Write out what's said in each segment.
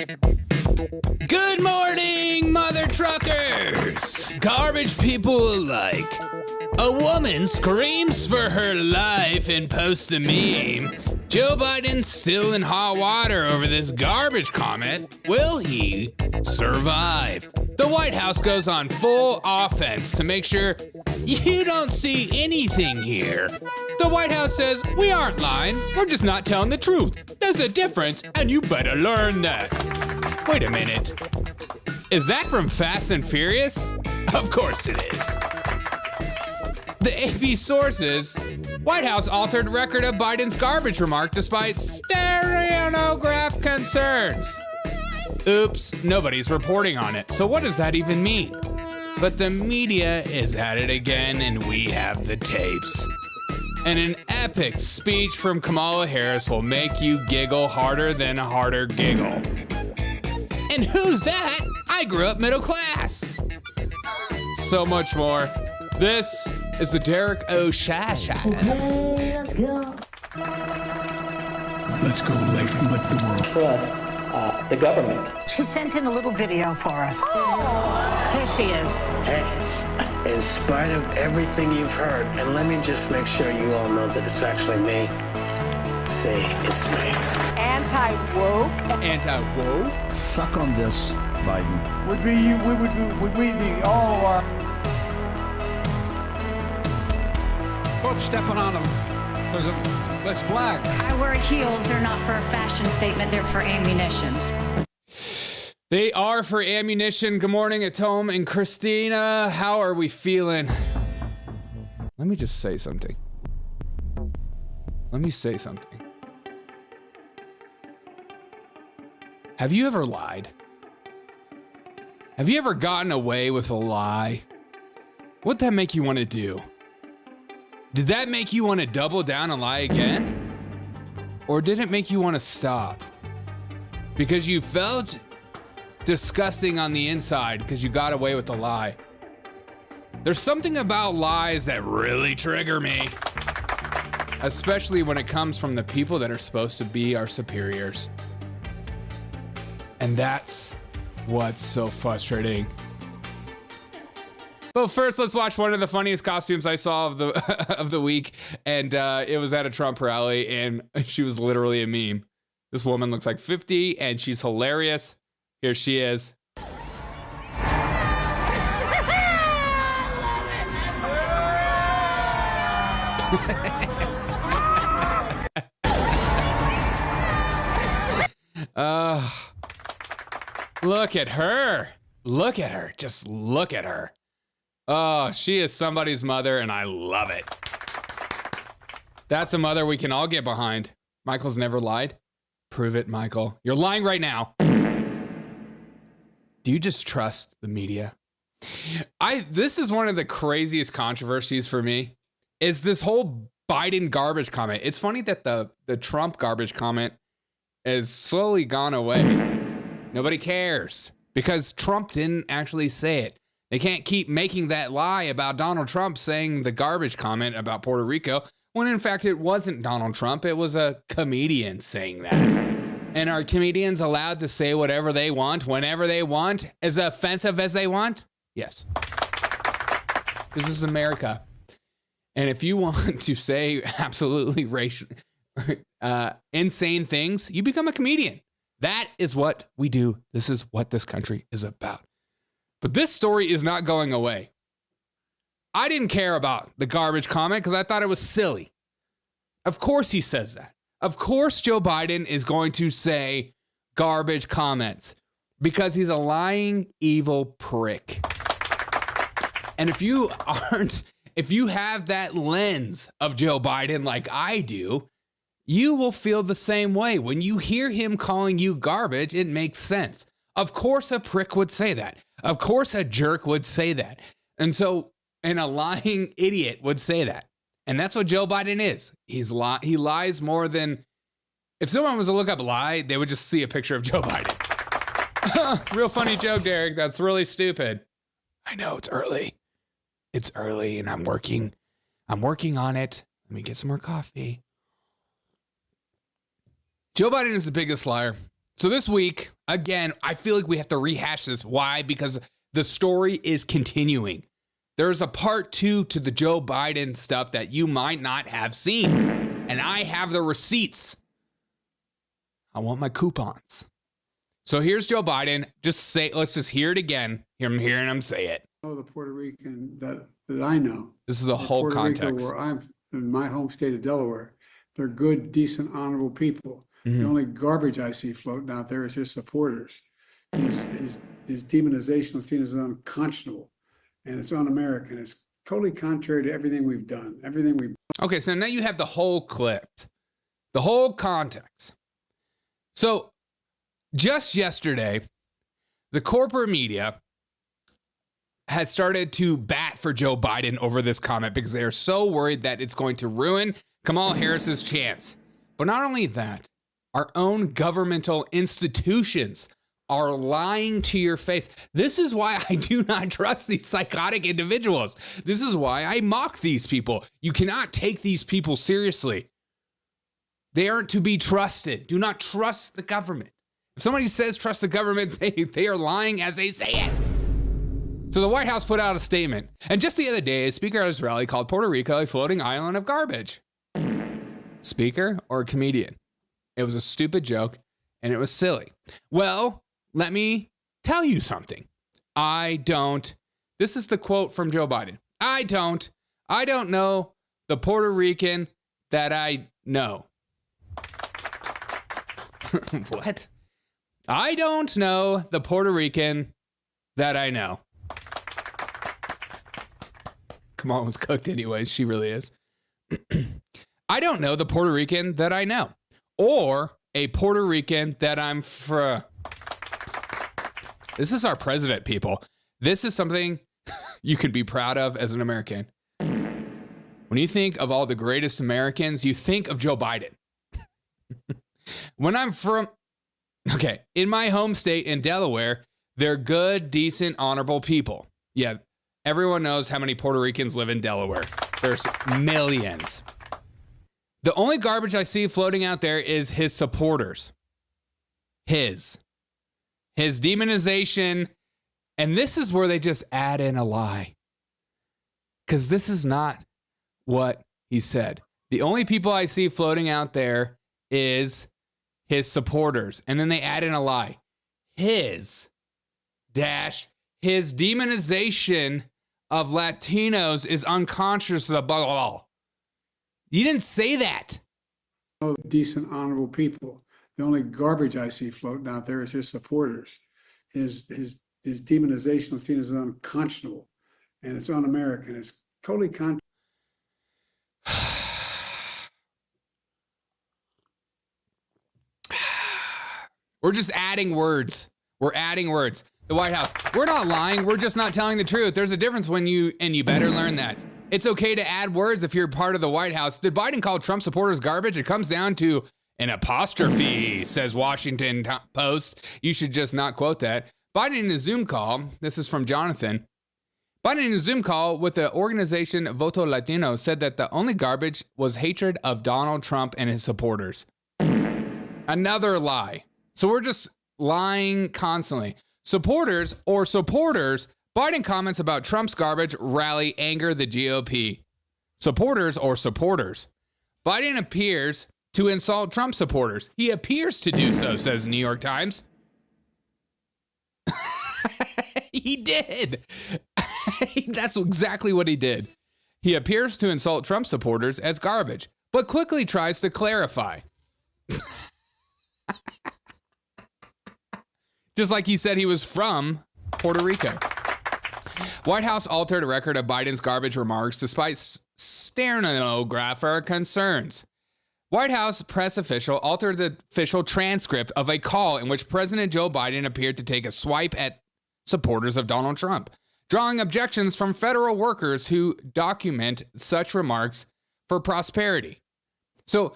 Good morning, mother truckers! Garbage people alike. A woman screams for her life and posts a meme. Joe Biden's still in hot water over this garbage comment. Will he survive? The White House goes on full offense to make sure you don't see anything here. The White House says, we aren't lying, we're just not telling the truth. There's a difference, and you better learn that. Wait a minute. Is that from Fast and Furious? Of course it is. The AP sources, White House altered record of Biden's garbage remark despite stenographer concerns. Oops, nobody's reporting on it. So what does that even mean? But the media is at it again, and we have the tapes. And an epic speech from Kamala Harris will make you giggle harder than a harder giggle. And who's that? I grew up middle class. So much more. This is the Derek O'Shasha. Okay, let's go. Let's go lick the world. Trust the government. She sent in a little video for us. Oh. Here she is. Hey, in spite of everything you've heard, and let me just make sure you all know that it's actually me. Say, it's me. Anti-woke. Anti-woke? Suck on this, Biden. Would we the all of our... Quote stepping on them. That's black. I wear heels. They're not for a fashion statement. They're for ammunition. They are for ammunition. Good morning, at home. And Christina, how are we feeling? Let me just say something. Let me say something. Have you ever lied? Have you ever gotten away with a lie? What'd that make you want to do? Did that make you want to double down and lie again? Or did it make you want to stop? Because you felt disgusting on the inside because you got away with the lie. There's something about lies that really trigger me. Especially when it comes from the people that are supposed to be our superiors. And that's what's so frustrating. Well, first, let's watch one of the funniest costumes I saw of the week, and it was at a Trump rally, and she was literally a meme. This woman looks like 50, and she's hilarious. Here she is. Look at her. Look at her. Just look at her. Oh, she is somebody's mother, and I love it. That's a mother we can all get behind. Michael's never lied. Prove it, Michael. You're lying right now. Do you just trust the media? This is one of the craziest controversies for me, is this whole Biden garbage comment. It's funny that the Trump garbage comment has slowly gone away. Nobody cares because Trump didn't actually say it. They can't keep making that lie about Donald Trump saying the garbage comment about Puerto Rico, when in fact it wasn't Donald Trump, it was a comedian saying that. And are comedians allowed to say whatever they want, whenever they want, as offensive as they want? Yes. This is America. And if you want to say absolutely racial, insane things, you become a comedian. That is what we do. This is what this country is about. But this story is not going away. I didn't care about the garbage comment because I thought it was silly. Of course he says that. Of course Joe Biden is going to say garbage comments because he's a lying, evil prick. And if you have that lens of Joe Biden like I do, you will feel the same way. When you hear him calling you garbage, it makes sense. Of course a prick would say that. Of course a jerk would say that. And a lying idiot would say that. And that's what Joe Biden is. He lies more than, if someone was to look up lie, they would just see a picture of Joe Biden. Real funny joke, Derek. That's really stupid. I know, it's early. It's early and I'm working on it. Let me get some more coffee. Joe Biden is the biggest liar. So this week, again, I feel like we have to rehash this. Why? Because the story is continuing. There's a part 2 to the Joe Biden stuff that you might not have seen. And I have the receipts. I want my coupons. So here's Joe Biden. Let's just hear it again. I'm hearing him say it. Oh, the Puerto Rican that I know. This is a whole Puerto context. Rico, where I'm in my home state of Delaware, they're good, decent, honorable people. Mm-hmm. The only garbage I see floating out there is his supporters. His demonization of things is unconscionable, and it's un-American. It's totally contrary to everything we've done, everything we've. Okay, so now you have the whole clip, the whole context. So just yesterday, the corporate media has started to bat for Joe Biden over this comment because they are so worried that it's going to ruin Kamala Harris's chance. But not only that, our own governmental institutions are lying to your face. This is why I do not trust these psychotic individuals. This is why I mock these people. You cannot take these people seriously. They aren't to be trusted. Do not trust the government. If somebody says trust the government, they are lying as they say it. So the White House put out a statement. And just the other day, a speaker at his rally called Puerto Rico a floating island of garbage. Speaker or a comedian? It was a stupid joke and it was silly. Well, let me tell you something. This is the quote from Joe Biden. I don't know the Puerto Rican that I know. What? I don't know the Puerto Rican that I know. Kamala was cooked anyways. She really is. I don't know the Puerto Rican that I know. Or a Puerto Rican that I'm from. This is our president, people. This is something you can be proud of as an American. When you think of all the greatest Americans, you think of Joe Biden. In my home state in Delaware, they're good, decent, honorable people. Yeah, everyone knows how many Puerto Ricans live in Delaware. There's millions. The only garbage I see floating out there is his supporters. His demonization. And this is where they just add in a lie. Because this is not what he said. The only people I see floating out there is his supporters. And then they add in a lie. His demonization of Latinos is unconscionable. You didn't say that. Oh, decent, honorable people. The only garbage I see floating out there is his supporters. His demonization of things is unconscionable, and it's un-American. It's totally We're just adding words. We're adding words. The White House, we're not lying. We're just not telling the truth. There's a difference and you better learn that. It's okay to add words if you're part of the White House. Did Biden call Trump supporters garbage? It comes down to an apostrophe, says Washington Post. You should just not quote that. Biden in a Zoom call, this is from Jonathan. Biden in a Zoom call with the organization Voto Latino said that the only garbage was hatred of Donald Trump and his supporters. Another lie. So we're just lying constantly. Supporters, Biden comments about Trump's garbage rally anger the GOP. Supporters. Biden appears to insult Trump supporters. He appears to do so, says the New York Times. He did. That's exactly what he did. He appears to insult Trump supporters as garbage, but quickly tries to clarify. Just like he said he was from Puerto Rico. White House altered a record of Biden's garbage remarks despite stenographer concerns. White House press official altered the official transcript of a call in which President Joe Biden appeared to take a swipe at supporters of Donald Trump, drawing objections from federal workers who document such remarks for prosperity. So,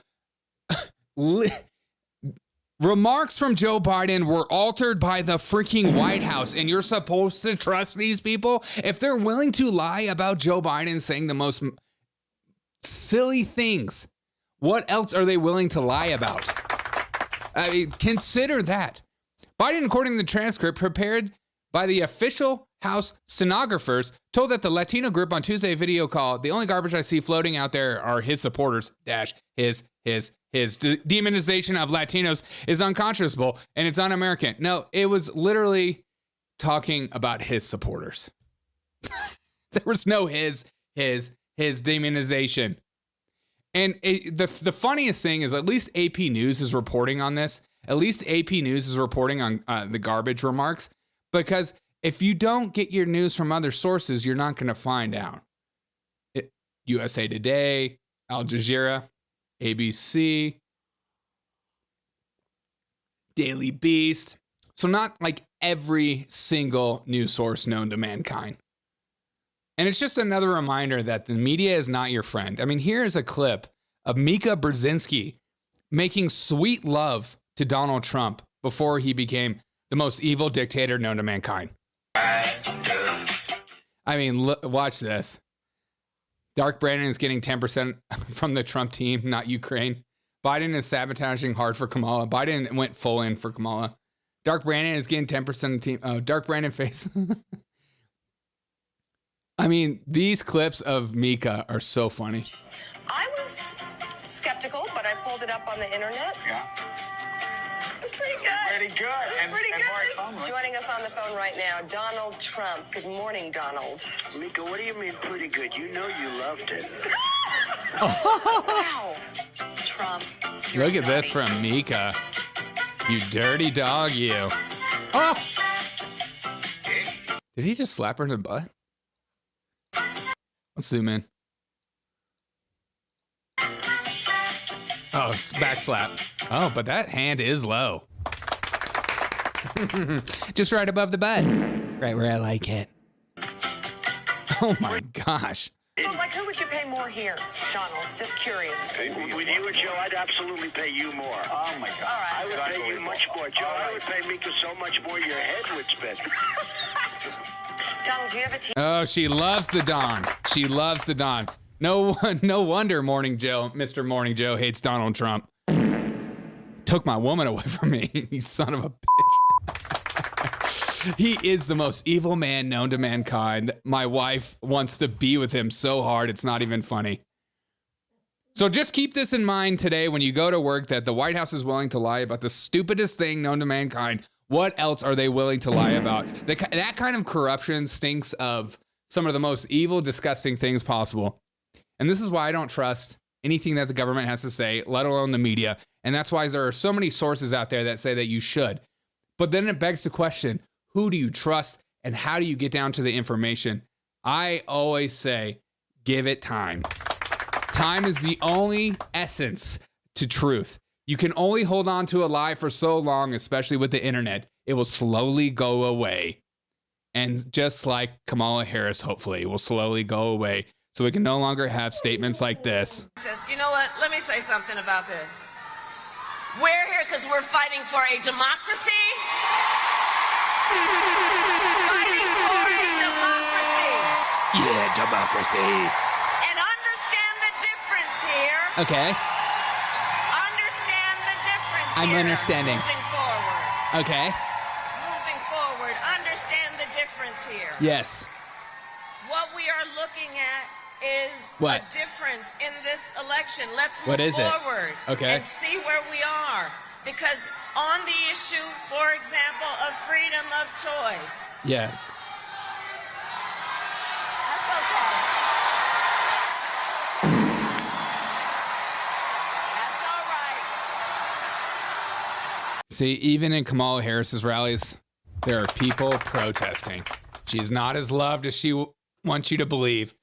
remarks from Joe Biden were altered by the freaking White House, and you're supposed to trust these people? If they're willing to lie about Joe Biden saying the most silly things, what else are they willing to lie about? I mean, consider that. Biden, according to the transcript prepared by the official House stenographers, told that the Latino group on Tuesday video call, the only garbage I see floating out there are his supporters, his demonization of Latinos is unconscionable and it's un-American. No, it was literally talking about his supporters. There was no his demonization. And the funniest thing is at least AP News is reporting on this. At least AP News is reporting on the garbage remarks, because if you don't get your news from other sources, you're not going to find out. USA Today, Al Jazeera, ABC, Daily Beast. So not like every single news source known to mankind. And it's just another reminder that the media is not your friend. I mean, here's a clip of Mika Brzezinski making sweet love to Donald Trump before he became the most evil dictator known to mankind. I mean, watch this. Dark Brandon is getting 10% from the Trump team, not Ukraine. Biden is sabotaging hard for Kamala. Biden went full in for Kamala. Dark Brandon is getting 10% of the team. Oh, Dark Brandon face. I mean, these clips of Mika are so funny. I was skeptical, but I pulled it up on the internet. Yeah. It's pretty good. Pretty good. And pretty good. Joining us on the phone right now, Donald Trump. Good morning, Donald. Mika, what do you mean pretty good? You know you loved it. Wow. Trump. Look at this from Mika. You dirty dog, you. Oh! Did he just slap her in the butt? Let's zoom in. Oh, back slap. Oh, but that hand is low. Just right above the butt. Right where I like it. Oh my gosh. So, like, who would you pay more here, Donald? Just curious. With you and Joe, I'd absolutely pay you more. Oh, my God. All right. I would pay you much more. Joe, I would pay Mika so much more your head would spin. Donald, do you have a team? Oh, she loves the Don. She loves the Don. No wonder Morning Joe, Mr. Morning Joe hates Donald Trump. Took my woman away from me, you son of a bitch. He is the most evil man known to mankind. My wife wants to be with him so hard, it's not even funny. So just keep this in mind today when you go to work, that the White House is willing to lie about the stupidest thing known to mankind. What else are they willing to lie about? That kind of corruption stinks of some of the most evil, disgusting things possible. And this is why I don't trust anything that the government has to say, let alone the media. And that's why there are so many sources out there that say that you should. But then it begs the question, who do you trust and how do you get down to the information? I always say, give it time. Time is the only essence to truth. You can only hold on to a lie for so long, especially with the internet. It will slowly go away. And just like Kamala Harris, hopefully, it will slowly go away. So we can no longer have statements like this. You know what? Let me say something about this. We're here because we're fighting for a democracy. Fighting for a democracy. Yeah, democracy. And understand the difference here. Okay. Understand the difference I'm here. understanding. Moving forward. Okay. Moving forward. Understand the difference here. Yes. What we are looking at is what? A difference in this election. Let's move what is forward okay. and see where we are. Because on the issue, for example, of freedom of choice. Yes. That's okay. That's all right. See, even in Kamala Harris's rallies, there are people protesting. She's not as loved as she wants you to believe.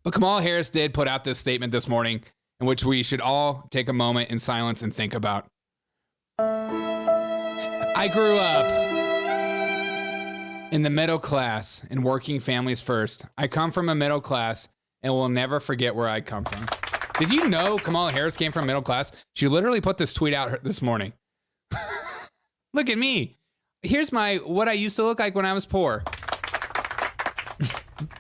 But Kamala Harris did put out this statement this morning in which we should all take a moment in silence and think about. I grew up in the middle class and working families first. I come from a middle class and will never forget where I come from. Did you know Kamala Harris came from middle class? She literally put this tweet out this morning. Look at me. Here's what I used to look like when I was poor.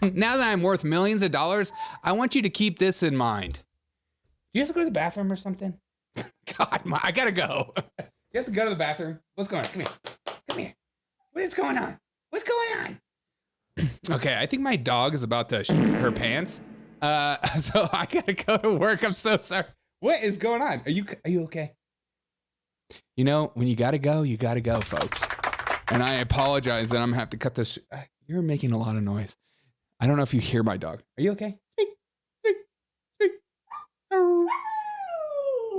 Now that I'm worth millions of dollars, I want you to keep this in mind. Do you have to go to the bathroom or something? God, I gotta go. You have to go to the bathroom. What's going on? Come here. Come here. What is going on? What's going on? Okay, I think my dog is about to shit her pants. So I gotta go to work. I'm so sorry. What is going on? Are you okay? You know, when you gotta go, folks. And I apologize that I'm gonna have to cut this. You're making a lot of noise. I don't know if you hear my dog. Are you okay? Speak. Speak.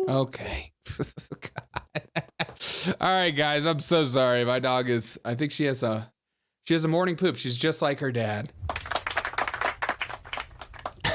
Okay. All right, guys. I'm so sorry. My dog is. I think she has a morning poop. She's just like her dad.